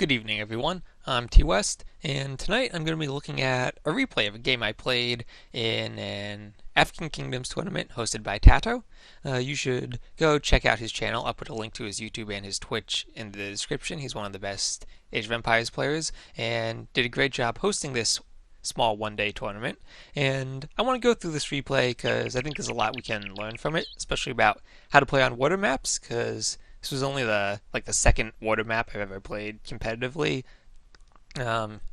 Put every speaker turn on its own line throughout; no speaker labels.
Good evening, everyone. I'm TWest, and tonight I'm going to be looking at a replay of a game I played in an African Kingdoms tournament hosted by TaToH. You should go check out his channel. I'll put a link to his YouTube and his Twitch in the description. He's one of the best Age of Empires players and did a great job hosting this small one-day tournament. And I want to go through this replay because I think there's a lot we can learn from it, especially about how to play on water maps, because this was only the second water map I've ever played competitively,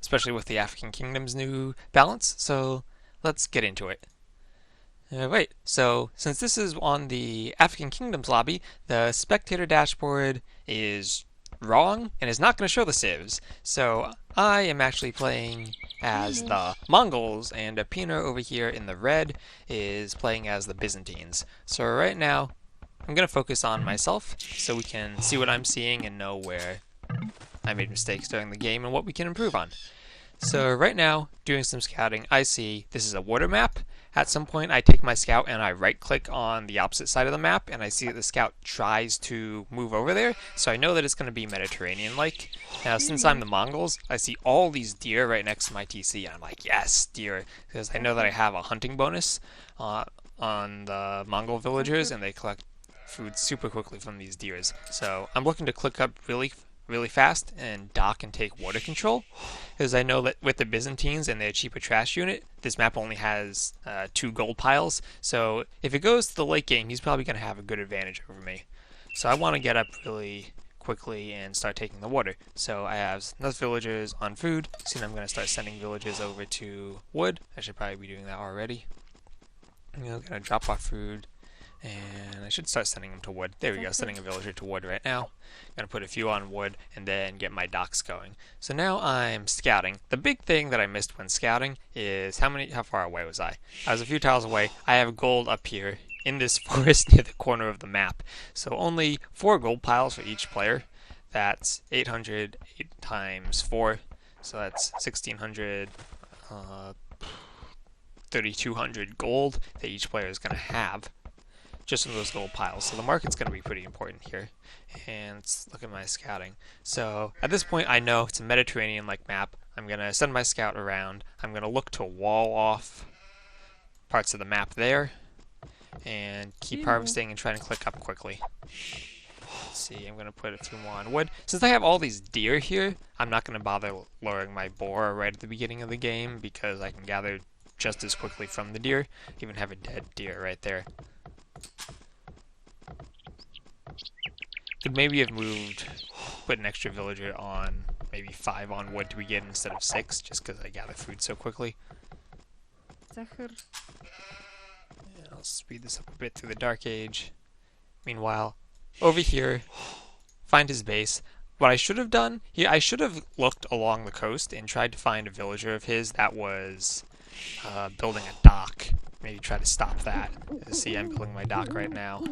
especially with the African Kingdoms new balance. So let's get into it. Right, so since this is on the African Kingdoms lobby, the spectator dashboard is wrong and is not going to show the civs. So I am actually playing as the Mongols, and derpina over here in the red is playing as the Byzantines. So right now, I'm going to focus on myself so we can see what I'm seeing and know where I made mistakes during the game and what we can improve on. So right now, doing some scouting, I see this is a water map. At some point, I take my scout and I right-click on the opposite side of the map, and I see that the scout tries to move over there, so I know that it's going to be Mediterranean-like. Now, since I'm the Mongols, I see all these deer right next to my TC, and I'm like, yes, deer, because I know that I have a hunting bonus on the Mongol villagers, and they collect food super quickly from these deers. So I'm looking to click up really fast and dock and take water control, because I know that with the Byzantines and their cheaper trash unit, this map only has 2 gold piles. So if it goes to the late game, he's probably going to have a good advantage over me. So I want to get up really quickly and start taking the water. So I have enough villagers on food. Soon I'm going to start sending villagers over to wood. I should probably be doing that already. I'm going to drop off food. And I should start sending them to wood. There we go, sending a villager to wood right now. I'm going to put a few on wood and then get my docks going. So now I'm scouting. The big thing that I missed when scouting is how far away was I? I was a few tiles away. I have gold up here in this forest near the corner of the map. So only 4 gold piles for each player. That's 800 times 4. So that's 1600, 3200 gold that each player is going to have just in those gold piles. So the market's going to be pretty important here. And let's look at my scouting. So at this point, I know it's a Mediterranean-like map. I'm going to send my scout around. I'm going to look to wall off parts of the map there and keep harvesting and trying to click up quickly. Let's see, I'm going to put a few more on wood. Since I have all these deer here, I'm not going to bother lowering my boar right at the beginning of the game because I can gather just as quickly from the deer. Even have a dead deer right there. Could maybe have put an extra villager on, maybe 5 on wood to begin instead of 6, just because I gather food so quickly. Yeah, I'll speed this up a bit through the Dark Age. Meanwhile, over here, find his base. What I should have done, I should have looked along the coast and tried to find a villager of his that was building a dock. Maybe try to stop that. See, I'm building my dock right now.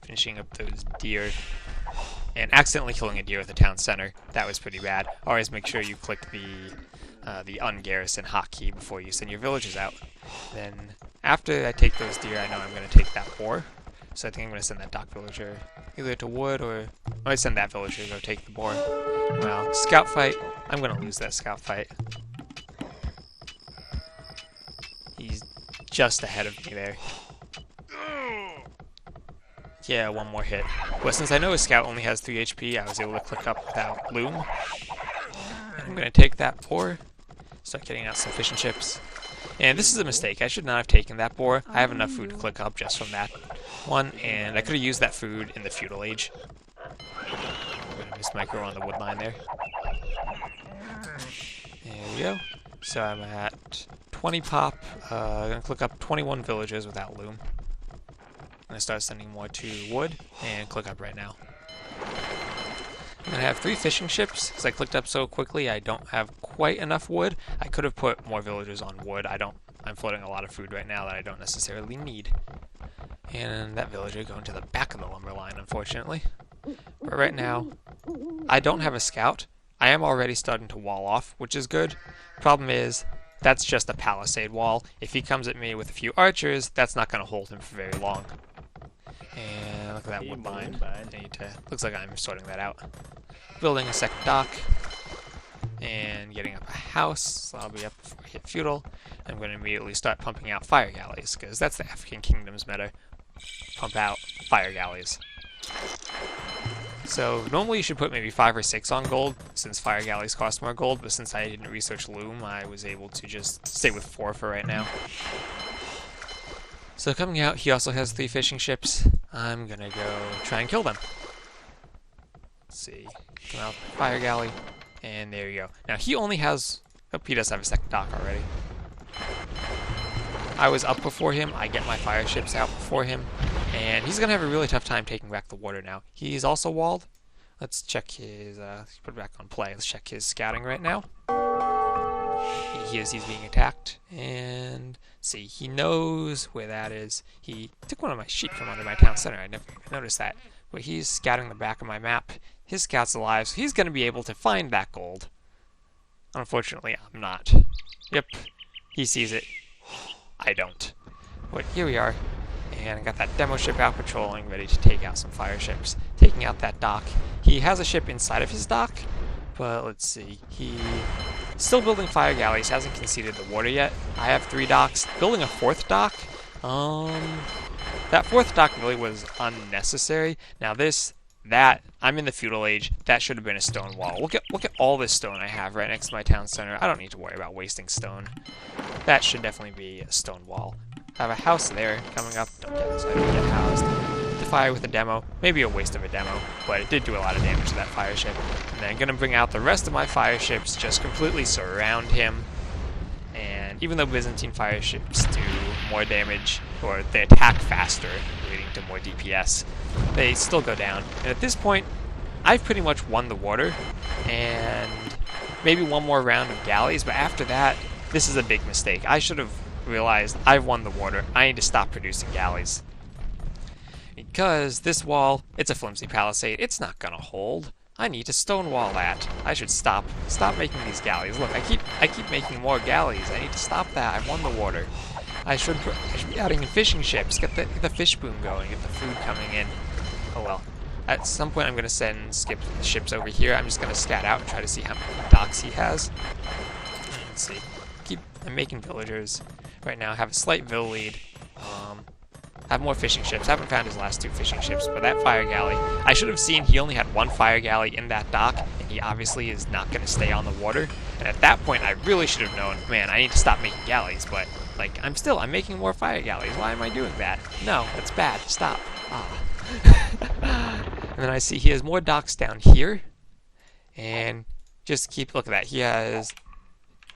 Finishing up those deer. And accidentally killing a deer at the town center. That was pretty bad. Always make sure you click the ungarrison hotkey before you send your villagers out. Then, after I take those deer, I know I'm going to take that boar. So I think I'm going to send that dock villager either to wood or... I might send that villager to go take the boar. Well, scout fight. I'm going to lose that scout fight. He's just ahead of me there. Yeah, one more hit. But since I know his scout only has 3 HP, I was able to click up without loom. And I'm going to take that boar, start getting out some fish and chips. And this is a mistake. I should not have taken that boar. I have enough food to click up just from that one, and I could have used that food in the feudal age. I'm going to miss micro on the wood line there. There we go. So I'm at 20 pop. I'm going to click up 21 villagers without loom. I'm going to start sending more to wood and click up right now. I'm going to have 3 fishing ships because I clicked up so quickly I don't have quite enough wood. I could have put more villagers on wood. I'm floating a lot of food right now that I don't necessarily need. And that villager going to the back of the lumber line, unfortunately. But right now, I don't have a scout. I am already starting to wall off, which is good. Problem is, that's just a palisade wall. If he comes at me with a few archers, that's not going to hold him for very long. And look at that wood line. Looks like I'm sorting that out. building a second dock, and getting up a house, so I'll be up before I hit feudal. I'm going to immediately start pumping out fire galleys, because that's the African Kingdoms meta. Pump out fire galleys. So normally you should put maybe 5 or 6 on gold, since fire galleys cost more gold, but since I didn't research loom, I was able to just stay with 4 for right now. So coming out, he also has 3 fishing ships. I'm going to go try and kill them. Let's see. Come out, fire galley. And there you go. Now he only has... Oh, he does have a second dock already. I was up before him. I get my fire ships out before him. And he's going to have a really tough time taking back the water now. He's also walled. Let's check his... put it back on play. Let's check his scouting right now. He's being attacked. And see, he knows where that is. He took one of my sheep from under my town center. I never even noticed that. But he's scouting the back of my map. His scout's alive, so he's going to be able to find that gold. Unfortunately, I'm not. Yep, he sees it. I don't. But here we are. And I got that demo ship out patrolling, ready to take out some fire ships. Taking out that dock. He has a ship inside of his dock, but let's see. He's still building fire galleys, hasn't conceded the water yet. I have 3 docks. Building a 4th dock? That 4th dock really was unnecessary. Now I'm in the feudal age. That should have been a stone wall. Look at all this stone I have right next to my town center. I don't need to worry about wasting stone. That should definitely be a stone wall. I have a house there coming up. Don't get this, I don't get housed. The fire with a demo. Maybe a waste of a demo, but it did do a lot of damage to that fire ship. And then I'm going to bring out the rest of my fire ships, just completely surround him. And even though Byzantine fire ships do more damage, or they attack faster, leading to more DPS, they still go down. And at this point, I've pretty much won the water, and maybe one more round of galleys, but after that, this is a big mistake. I should have realized I've won the water. I need to stop producing galleys. Because this wall, it's a flimsy palisade, it's not gonna hold. I need to stonewall that. I should stop making these galleys. Look, I keep making more galleys. I need to stop that. I've won the water. I should be adding in fishing ships. Get the fish boom going. Get the food coming in. Oh well. At some point, I'm gonna send Skip the ships over here. I'm just gonna scout out and try to see how many docks he has. Let's see. I'm making villagers right now. I have a slight vill lead. I have more fishing ships. I haven't found his last 2 fishing ships, but that fire galley, I should have seen he only had 1 fire galley in that dock, and he obviously is not going to stay on the water. And at that point, I really should have known, man, I need to stop making galleys, but, like, I'm making more fire galleys. Why am I doing that? No, that's bad. Stop. And then I see he has more docks down here, and just keep look at that. He has...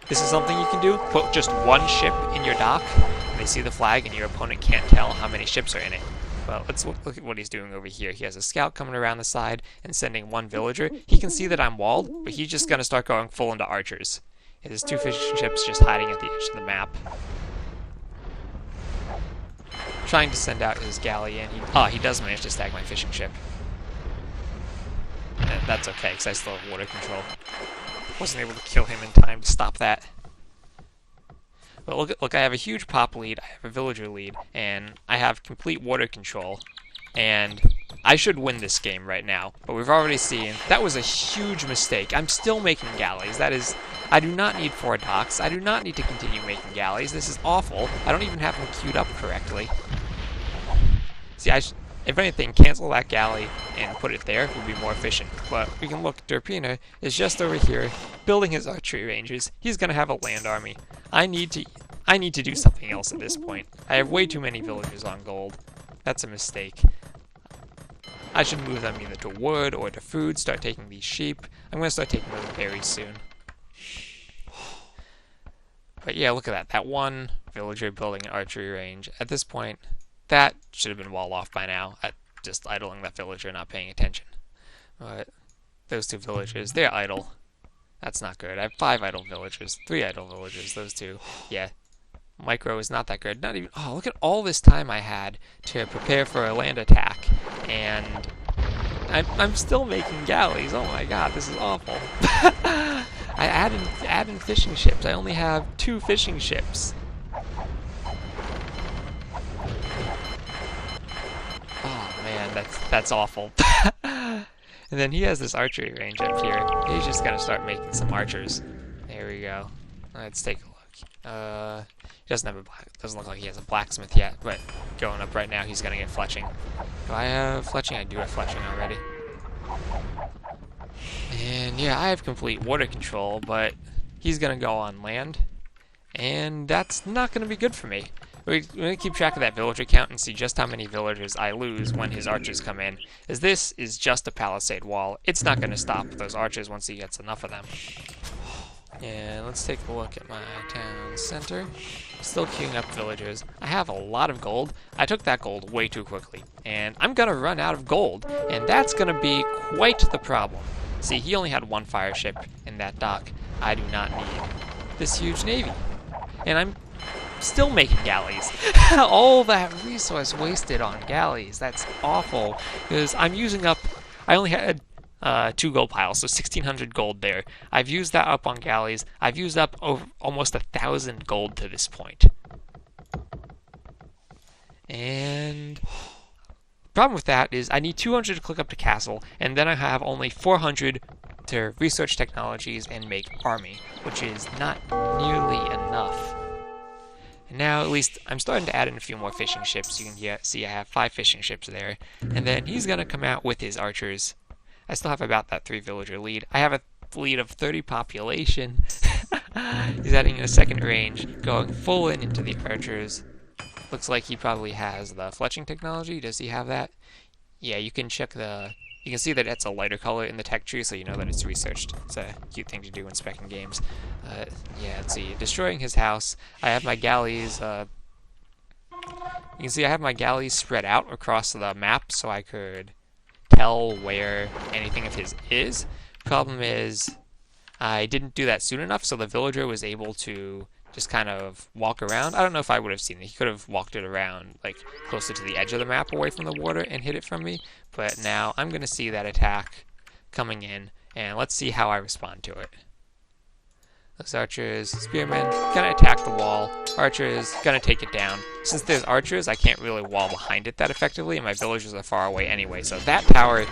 This is something you can do. Put just 1 ship in your dock, and they see the flag, and your opponent can't tell how many ships are in it. Well, let's look at what he's doing over here. He has a scout coming around the side and sending 1 villager. He can see that I'm walled, but he's just going to start going full into archers. His 2 fishing ships just hiding at the edge of the map. Trying to send out his galley, and he does manage to stag my fishing ship. And that's okay, because I still have water control. Wasn't able to kill him in time to stop that. But look, I have a huge pop lead, I have a villager lead, and I have complete water control. And I should win this game right now, but we've already seen that was a huge mistake. I'm still making galleys. That is, I do not need 4 docks. I do not need to continue making galleys. This is awful. I don't even have them queued up correctly. See, if anything, cancel that galley and put it there would be more efficient. But we can look, Derpina is just over here building his archery ranges. He's going to have a land army. I need to do something else at this point. I have way too many villagers on gold. That's a mistake. I should move them either to wood or to food, start taking these sheep. I'm going to start taking those berries soon. But yeah, look at that. That 1 villager building an archery range. At this point, that should have been walled off by now. Just idling that villager, not paying attention. But those 2 villagers, they're idle. That's not good. I have 5 idle villagers, 3 idle villagers, those 2. Yeah. Micro is not that good. Not even... Oh, look at all this time I had to prepare for a land attack. And I'm still making galleys. Oh my god, this is awful. I add in fishing ships. I only have 2 fishing ships. Oh man, that's awful. And And then he has this archery range up here. He's just gonna start making some archers. There we go. Let's take a look. He doesn't have a doesn't look like he has a blacksmith yet, but going up right now, he's gonna get fletching. Do I have fletching? I do have fletching already. And yeah, I have complete water control, but he's gonna go on land, and that's not gonna be good for me. We're gonna keep track of that villager count and see just how many villagers I lose when his archers come in. As this is just a palisade wall, it's not gonna stop those archers once he gets enough of them. And let's take a look at my town center. Still queuing up villagers. I have a lot of gold. I took that gold way too quickly, and I'm gonna run out of gold, and that's gonna be quite the problem. See, he only had one fire ship in that dock. I do not need this huge navy. And I'm still making galleys. All that resource wasted on galleys. That's awful, because I'm using up, I only had 2 gold piles, so 1,600 gold there. I've used that up on galleys. I've used up over almost 1,000 gold to this point. And the problem with that is I need 200 to click up to castle, and then I have only 400 to research technologies and make army, which is not nearly enough. And now at least I'm starting to add in a few more fishing ships. You can see I have 5 fishing ships there. And then he's going to come out with his archers. I still have about that 3 villager lead. I have a lead of 30 population. He's adding a second range, going full into the archers. Looks like he probably has the fletching technology. Does he have that? Yeah, you can check you can see that it's a lighter color in the tech tree, so you know that it's researched. It's a cute thing to do in spec games. Yeah, let's see. Destroying his house. I have my galleys. You can see I have my galleys spread out across the map, so I could tell where anything of his is. Problem is, I didn't do that soon enough, so the villager was able to just kind of walk around. I don't know if I would have seen it. He could have walked it around, like, closer to the edge of the map away from the water and hid it from me. But now I'm going to see that attack coming in, and let's see how I respond to it. Those archers, spearmen, gonna attack the wall. Archers, gonna take it down. Since there's archers, I can't really wall behind it that effectively, and my villagers are far away anyway. So that tower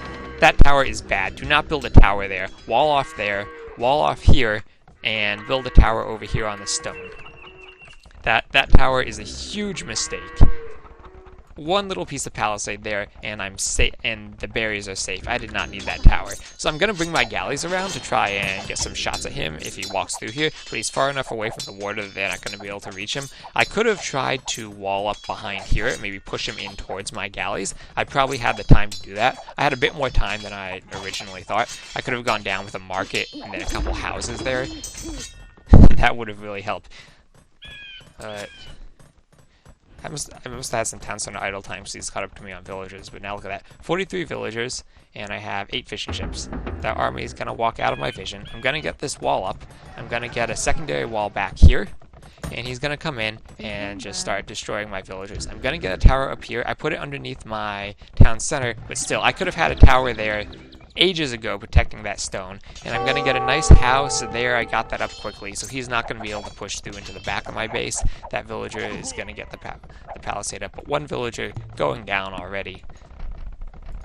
is bad. Do not build a tower there. Wall off there, wall off here, and build a tower over here on the stone. That tower is a huge mistake. One little piece of palisade there, and I'm safe, and the berries are safe. I did not need that tower. So I'm gonna bring my galleys around to try and get some shots at him if he walks through here, but he's far enough away from the water that they're not gonna be able to reach him. I could have tried to wall up behind here, maybe push him in towards my galleys. I probably had the time to do that. I had a bit more time than I originally thought. I could have gone down with a market and then a couple houses there. That would have really helped. I must have had some town center idle time, so he's caught up to me on villagers, but now look at that. 43 villagers, and I have 8 fishing ships. That army is going to walk out of my vision. I'm going to get this wall up. I'm going to get a secondary wall back here, and he's going to come in and just start destroying my villagers. I'm going to get a tower up here. I put it underneath my town center, but still, I could have had a tower there ages ago protecting that stone, and I'm going to get a nice house there. I got that up quickly, so he's not going to be able to push through into the back of my base. That villager is going to get the palisade up, but 1 villager going down already.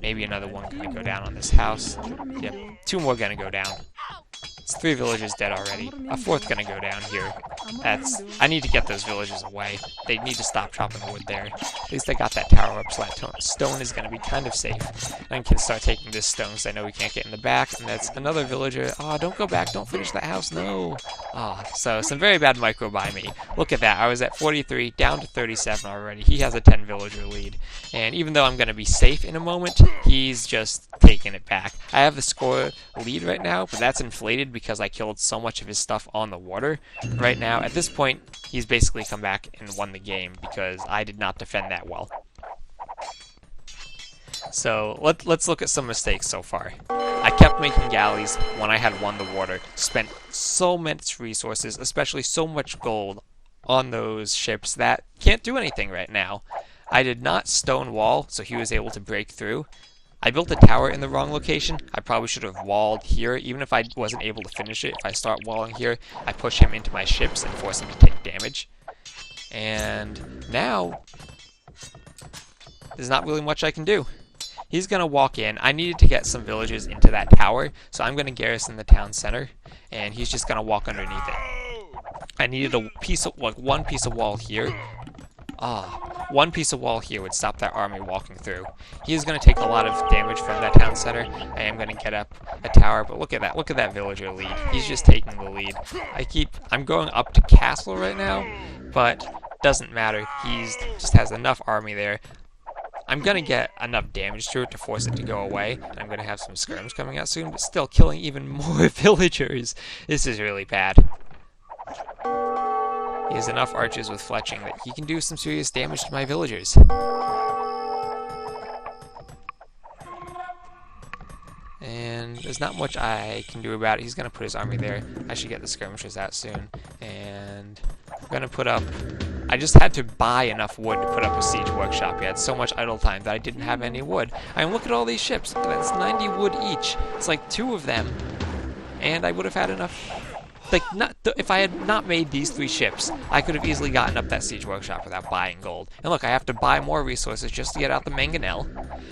Maybe another one going to go down on this house. Yep, 2 more going to go down. It's 3 villagers dead already. A 4th going to go down here. I need to get those villagers away. They need to stop chopping the wood there. At least I got that tower up, so that stone is going to be kind of safe. I can start taking this stone, because I know we can't get in the back. And that's another villager. Oh, don't go back. Don't finish that house. No. Oh, so some very bad micro by me. Look at that. I was at 43, down to 37 already. He has a 10 villager lead. And even though I'm going to be safe in a moment, he's just taking it back. I have the score lead right now, but that's inflated because I killed so much of his stuff on the water. Right now, at this point, he's basically come back and won the game because I did not defend that well. So let's look at some mistakes so far. I kept making galleys when I had won the water, spent so much resources, especially so much gold on those ships that can't do anything right now. I did not stone wall, so he was able to break through. I built a tower in the wrong location. I probably should have walled here. Even if I wasn't able to finish it, if I start walling here, I push him into my ships and force him to take damage. And now, there's not really much I can do. He's going to walk in. I needed to get some villagers into that tower, so I'm going to garrison the town center, and he's just going to walk underneath it. I needed a piece of, like, one piece of wall here. One piece of wall here would stop that army walking through. He is going to take a lot of damage from that town center. I am going to get up a tower, but look at that villager lead. He's just taking the lead. I'm going up to castle right now, but doesn't matter. He's just has enough army there. I'm going to get enough damage to it to force it to go away. I'm going to have some skirms coming out soon, but still killing even more villagers. This is really bad. He has enough archers with fletching that he can do some serious damage to my villagers. And there's not much I can do about it. He's going to put his army there. I should get the skirmishers out soon. And I'm going to put up... I just had to buy enough wood to put up a siege workshop. He had so much idle time that I didn't have any wood. I mean, look at all these ships. Look at that. It's 90 wood each. It's like 2 of them. And I would have had enough... Like, if I had not made these 3 ships, I could have easily gotten up that siege workshop without buying gold. And look, I have to buy more resources just to get out the mangonel.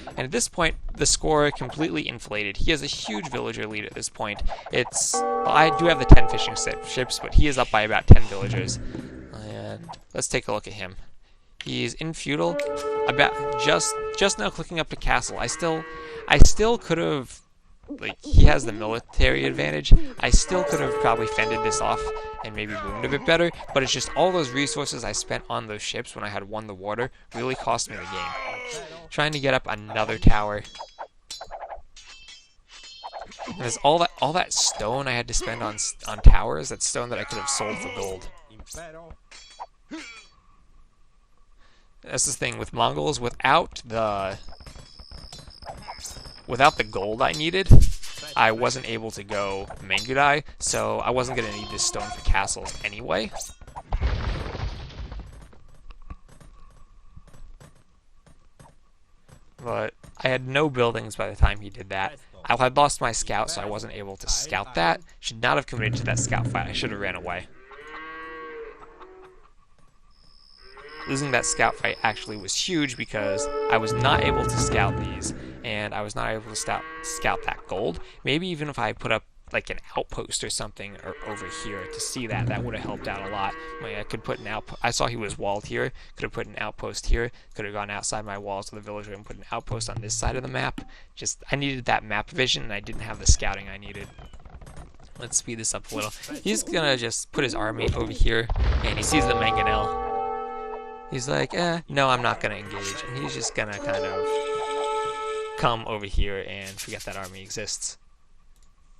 And at this point, the score completely inflated. He has a huge villager lead at this point. Well, I do have the 10 fishing ships, but he is up by about 10 villagers. And let's take a look at him. He's in feudal, about just now clicking up to castle. I still could have... Like, he has the military advantage. I still could have probably fended this off and maybe boomed a bit better, but it's just all those resources I spent on those ships when I had won the water really cost me the game. Trying to get up another tower. And there's all that stone I had to spend on towers. That stone that I could have sold for gold. That's the thing with Mongols. Without the gold I needed, I wasn't able to go Mangudai, so I wasn't going to need this stone for castles anyway. But I had no buildings by the time he did that. I had lost my scout, so I wasn't able to scout that. Should not have committed to that scout fight. I should have ran away. Losing that scout fight actually was huge because I was not able to scout these, and I was not able to scout that gold. Maybe even if I put up like an outpost or something or over here to see that would have helped out a lot. I could put an outpost. I saw he was walled here. Could have put an outpost here. Could have gone outside my walls to the villager and put an outpost on this side of the map. I needed that map vision, and I didn't have the scouting I needed. Let's speed this up a little. He's gonna just put his army over here, and he sees the mangonel. He's like, no, I'm not going to engage. And he's just going to kind of come over here and forget that army exists.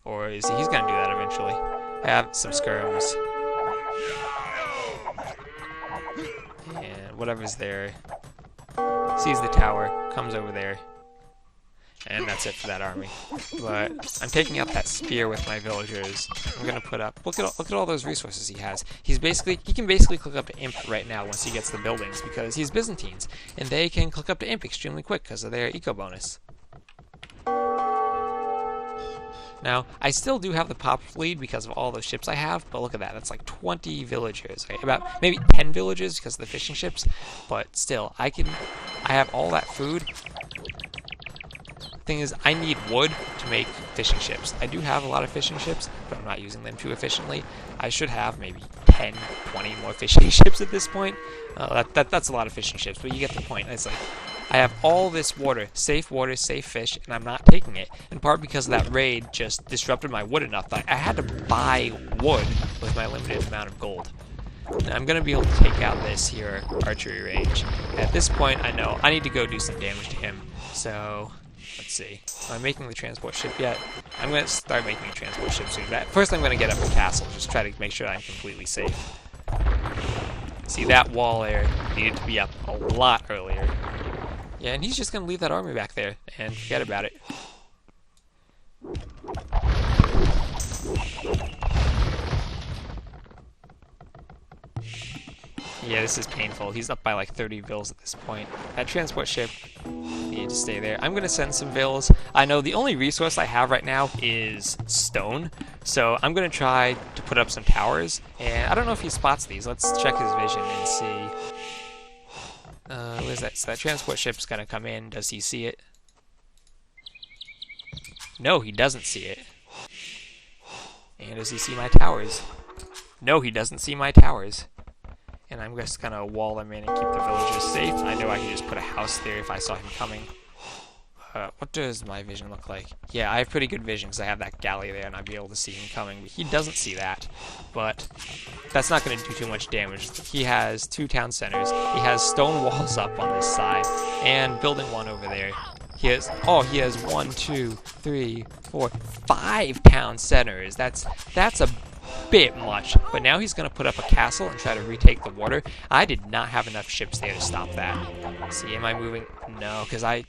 Or he's going to do that eventually. I have some skirms. And whatever's there sees the tower, comes over there. And that's it for that army. But I'm taking up that spear with my villagers. I'm gonna put up. Look at all those resources he has. He can basically click up to Imp right now once he gets the buildings because he's Byzantines, and they can click up to Imp extremely quick because of their eco bonus. Now I still do have the pop lead because of all those ships I have, but look at that. That's like 20 villagers, right? About maybe 10 villagers because of the fishing ships, but still, I have all that food. Thing is, I need wood to make fishing ships. I do have a lot of fishing ships, but I'm not using them too efficiently. I should have maybe 10, 20 more fishing ships at this point. That's a lot of fishing ships, but you get the point. It's like, I have all this water, safe fish, and I'm not taking it. In part because that raid just disrupted my wood enough that I had to buy wood with my limited amount of gold. Now, I'm going to be able to take out this here archery range. At this point, I know I need to go do some damage to him, so... Let's see. Am I making the transport ship yet? I'm going to start making a transport ship soon. But first I'm going to get up the castle, just try to make sure I'm completely safe. See, that wall there needed to be up a lot earlier. Yeah, and he's just going to leave that army back there and forget about it. Yeah, this is painful. He's up by like 30 vills at this point. That transport ship needed to stay there. I'm going to send some vills. I know the only resource I have right now is stone, so I'm going to try to put up some towers. And I don't know if he spots these. Let's check his vision and see. What is that? So that transport ship's going to come in. Does he see it? No, he doesn't see it. And does he see my towers? No, he doesn't see my towers. And I'm just gonna wall them in and keep the villagers safe. I know I can just put a house there if I saw him coming. What does my vision look like? Yeah, I have pretty good vision because I have that galley there and I'd be able to see him coming. But he doesn't see that. But that's not going to do too much damage. He has 2 town centers. He has stone walls up on this side and building 1 over there. He has 1, 2, 3, 4, 5 town centers. That's a bit much, but now he's going to put up a castle and try to retake the water. I did not have enough ships there to stop that. See, am I moving? No, because I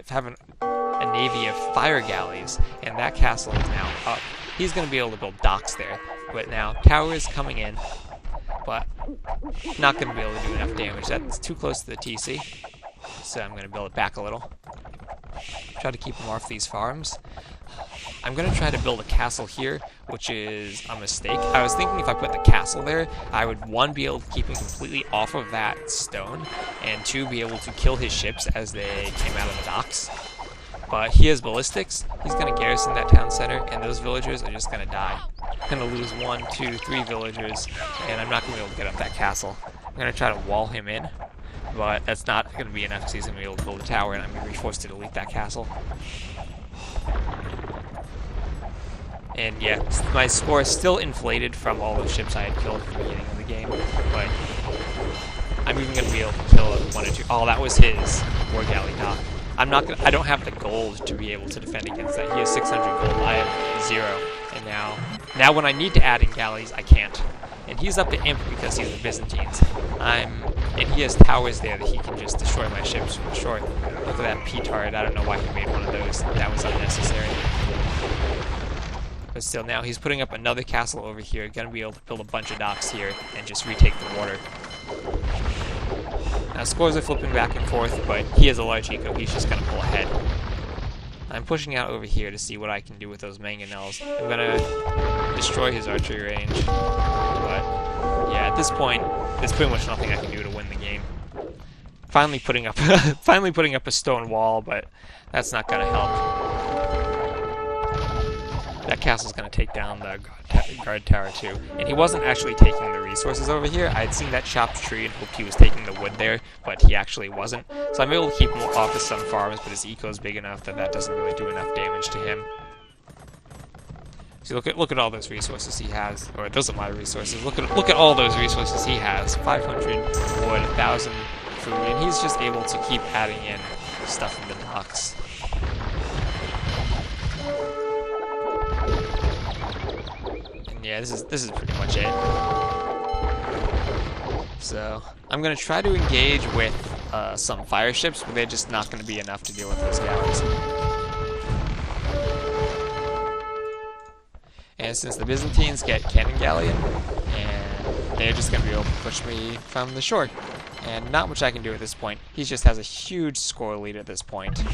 have a navy of fire galleys, and that castle is now up. He's going to be able to build docks there, but now tower is coming in, but not going to be able to do enough damage. That's too close to the TC, so I'm going to build it back a little. Try to keep him off these farms. I'm going to try to build a castle here, which is a mistake. I was thinking if I put the castle there, I would, 1, be able to keep him completely off of that stone, and 2, be able to kill his ships as they came out of the docks. But he has ballistics, he's going to garrison that town center, and those villagers are just going to die. I'm going to lose 1, 2, 3 villagers, and I'm not going to be able to get up that castle. I'm going to try to wall him in, but that's not going to be enough because he's going to be able to build a tower, and I'm going to be forced to delete that castle. And yeah, my score is still inflated from all those ships I had killed at the beginning of the game, but I'm even going to be able to kill 1 or 2. Oh, that was his war galley dock. I don't have the gold to be able to defend against that. He has 600 gold, I have 0, and now when I need to add in galleys, I can't. And he's up to imp because he's the Byzantines. And he has towers there that he can just destroy my ships from short. Look at that petard, I don't know why he made one of those. That was unnecessary. But still, now he's putting up another castle over here, gonna be able to build a bunch of docks here and just retake the water. Now scores are flipping back and forth, but he has a large eco, he's just gonna pull ahead. I'm pushing out over here to see what I can do with those mangonels. I'm gonna destroy his archery range, but yeah, at this point, there's pretty much nothing I can do to win the game. Finally putting up a stone wall, but that's not gonna help. That castle's going to take down the guard tower too. And he wasn't actually taking the resources over here. I had seen that chopped tree and hoped he was taking the wood there, but he actually wasn't. So I'm able to keep him off of some farms, but his eco is big enough that that doesn't really do enough damage to him. So look at all those resources he has, or those are my resources. Look at all those resources he has. 500 wood, 1,000 food, and he's just able to keep adding in stuff in the docks. Yeah, this is pretty much it. So I'm gonna try to engage with some fire ships, but they're just not gonna be enough to deal with those galleys. And since the Byzantines get cannon galleon, and they're just gonna be able to push me from the shore, and not much I can do at this point. He just has a huge score lead at this point. And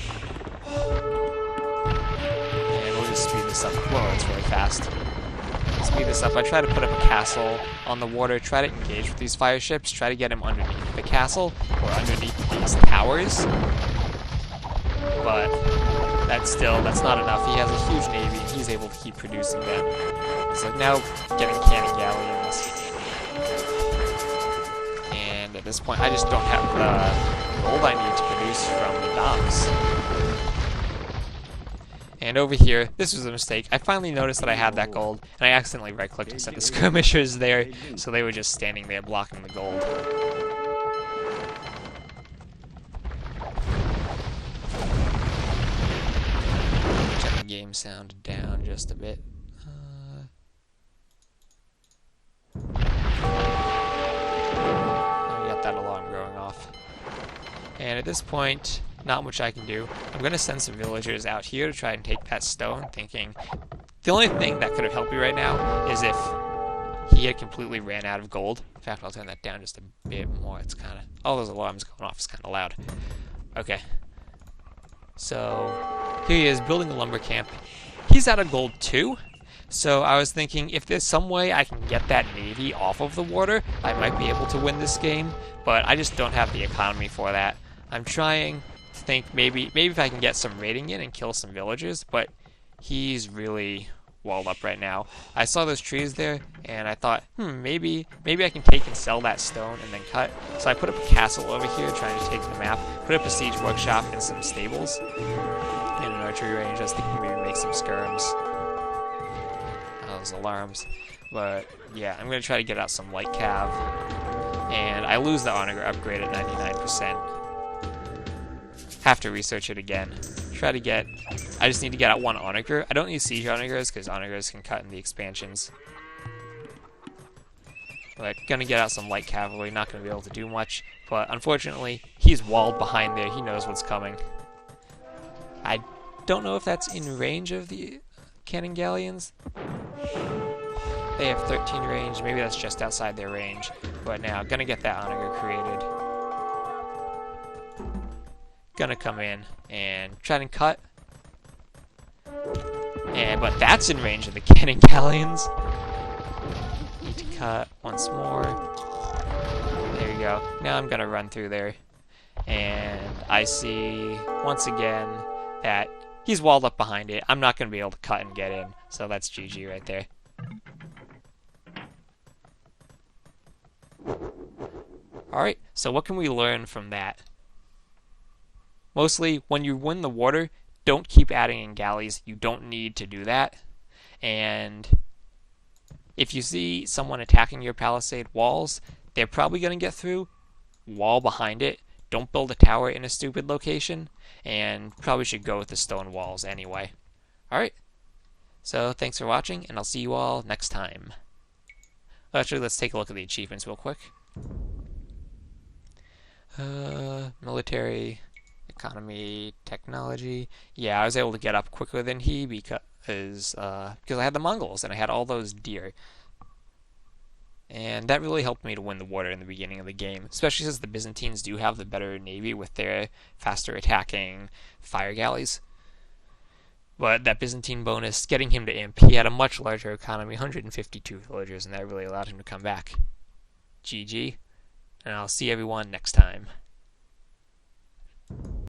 we'll just speed this up. Whoa, it's really fast. Speed this up. I try to put up a castle on the water, try to engage with these fire ships, try to get him underneath the castle or underneath these towers. But that's not enough. He has a huge navy and he's able to keep producing them. So now getting cannon galleons. And at this point I just don't have the gold I need to produce from the docks. And over here, this was a mistake. I finally noticed that I had that gold, and I accidentally right-clicked and set the skirmishers there, so they were just standing there blocking the gold. Turn the game sound down just a bit. I got that alarm going off. And at this point, not much I can do. I'm going to send some villagers out here to try and take that stone, thinking the only thing that could have helped me right now is if he had completely ran out of gold. In fact, I'll turn that down just a bit more. It's kind of... all those alarms going off is kind of loud. Okay. So, here he is building a lumber camp. He's out of gold too. So I was thinking if there's some way I can get that navy off of the water, I might be able to win this game. But I just don't have the economy for that. I'm trying... think maybe if I can get some raiding in and kill some villagers, but he's really walled up right now. I saw those trees there, and I thought, maybe I can take and sell that stone and then cut. So I put up a castle over here, trying to take the map. Put up a siege workshop and some stables, and an archery range. I was thinking maybe make some skirms. Those alarms. But yeah, I'm gonna try to get out some light cav, and I lose the honor upgrade at 99%. Have to research it again. Try to get. I just need to get out one onager. I don't need siege onagers because onagers can cut in the expansions. But gonna get out some light cavalry. Not gonna be able to do much. But unfortunately, he's walled behind there. He knows what's coming. I don't know if that's in range of the cannon galleons. They have 13 range. Maybe that's just outside their range. But now, gonna get that onager created. Gonna come in and try and cut. But that's in range of the cannon galleons. Need to cut once more. There you go. Now I'm gonna run through there. And I see, once again, that he's walled up behind it. I'm not gonna be able to cut and get in. So that's GG right there. Alright, so what can we learn from that? Mostly, when you win the water, don't keep adding in galleys. You don't need to do that. And if you see someone attacking your palisade walls, they're probably going to get through. Wall behind it. Don't build a tower in a stupid location. And probably should go with the stone walls anyway. Alright, so thanks for watching, and I'll see you all next time. Actually, let's take a look at the achievements real quick. Military, economy, technology. Yeah, I was able to get up quicker than he because I had the Mongols and I had all those deer. And that really helped me to win the water in the beginning of the game, especially since the Byzantines do have the better navy with their faster attacking fire galleys. But that Byzantine bonus, getting him to imp, he had a much larger economy, 152 villagers, and that really allowed him to come back. GG. And I'll see everyone next time.